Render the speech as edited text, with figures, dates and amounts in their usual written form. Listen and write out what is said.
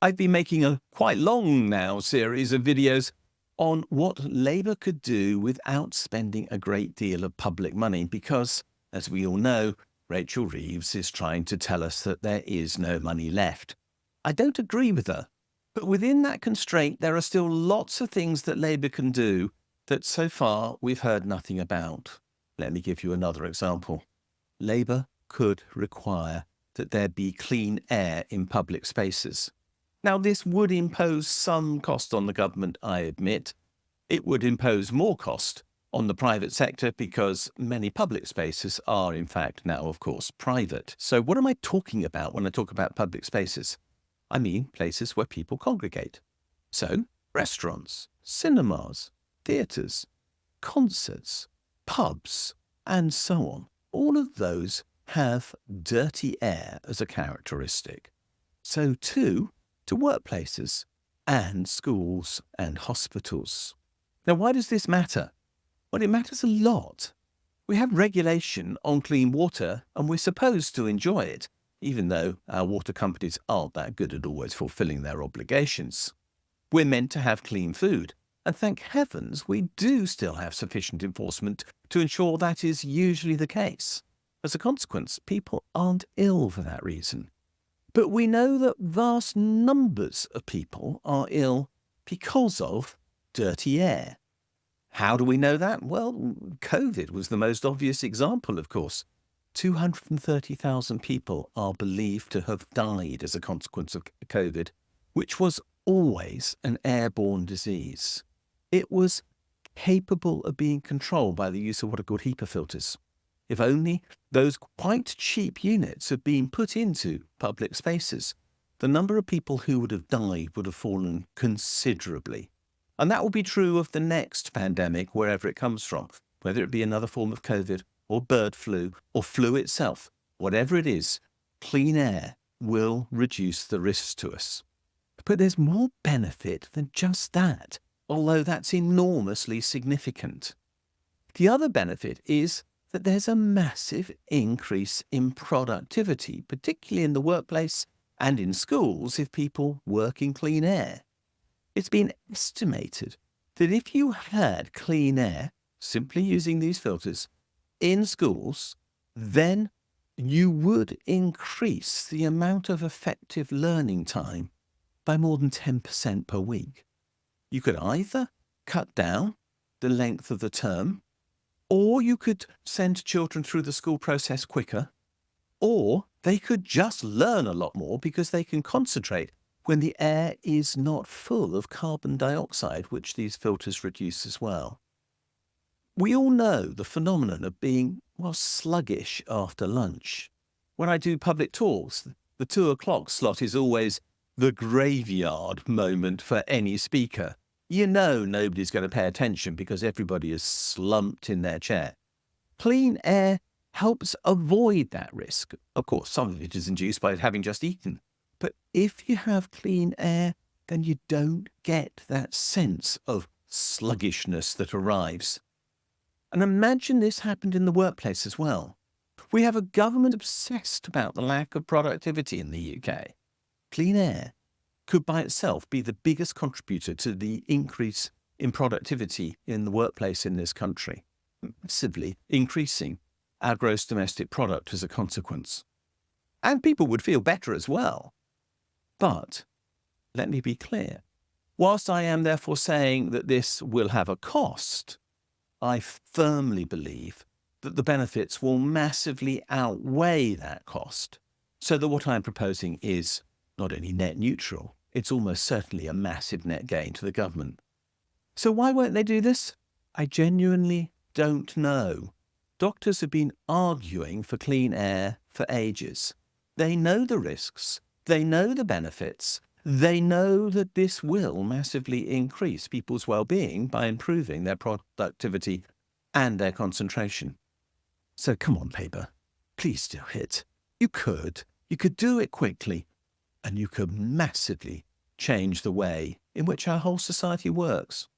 I've been making a quite long now series of videos on what Labour could do without spending a great deal of public money because, as we all know, Rachel Reeves is trying to tell us that there is no money left. I don't agree with her, but within that constraint there are still lots of things that Labour can do that so far we've heard nothing about. Let me give you another example. Labour could require that there be clean air in public spaces. Now, this would impose some cost on the government, I admit. It would impose more cost on the private sector because many public spaces are, in fact, now, of course, private. So what am I talking about when I talk about public spaces? I mean places where people congregate. So, restaurants, cinemas, theatres, concerts, pubs, and so on. All of those have dirty air as a characteristic. So, too, to workplaces and schools and hospitals. Now, why does this matter? Well, it matters a lot. We have regulation on clean water and we're supposed to enjoy it, even though our water companies aren't that good at always fulfilling their obligations. We're meant to have clean food, and thank heavens we do still have sufficient enforcement to ensure that is usually the case. As a consequence, people aren't ill for that reason. But we know that vast numbers of people are ill because of dirty air. How do we know that? Well, COVID was the most obvious example, of course. 230,000 people are believed to have died as a consequence of COVID, which was always an airborne disease. It was capable of being controlled by the use of what are called HEPA filters. If only those quite cheap units had been put into public spaces, the number of people who would have died would have fallen considerably. And that will be true of the next pandemic, wherever it comes from, whether it be another form of COVID or bird flu or flu itself. Whatever it is, clean air will reduce the risks to us. But there's more benefit than just that, although that's enormously significant. The other benefit is that there's a massive increase in productivity, particularly in the workplace and in schools if people work in clean air. It's been estimated that if you had clean air, simply using these filters, in schools, then you would increase the amount of effective learning time by more than 10% per week. You could either cut down the length of the term, or you could send children through the school process quicker, or they could just learn a lot more because they can concentrate when the air is not full of carbon dioxide, which these filters reduce as well. We all know the phenomenon of being, sluggish after lunch. When I do public talks, the 2 o'clock slot is always the graveyard moment for any speaker. You know nobody's going to pay attention because everybody is slumped in their chair. Clean air helps avoid that risk. Of course, some of it is induced by having just eaten. But if you have clean air, then you don't get that sense of sluggishness that arrives. And imagine this happened in the workplace as well. We have a government obsessed about the lack of productivity in the UK. Clean air could by itself be the biggest contributor to the increase in productivity in the workplace in this country, massively increasing our gross domestic product as a consequence. And people would feel better as well. But let me be clear. Whilst I am therefore saying that this will have a cost, I firmly believe that the benefits will massively outweigh that cost, so that what I'm proposing is not only net neutral, it's almost certainly a massive net gain to the government. So why won't they do this? I genuinely don't know. Doctors have been arguing for clean air for ages. They know the risks, they know the benefits, they know that this will massively increase people's well-being by improving their productivity and their concentration. So come on, Labour, please do it. You could do it quickly, and you could massively change the way in which our whole society works.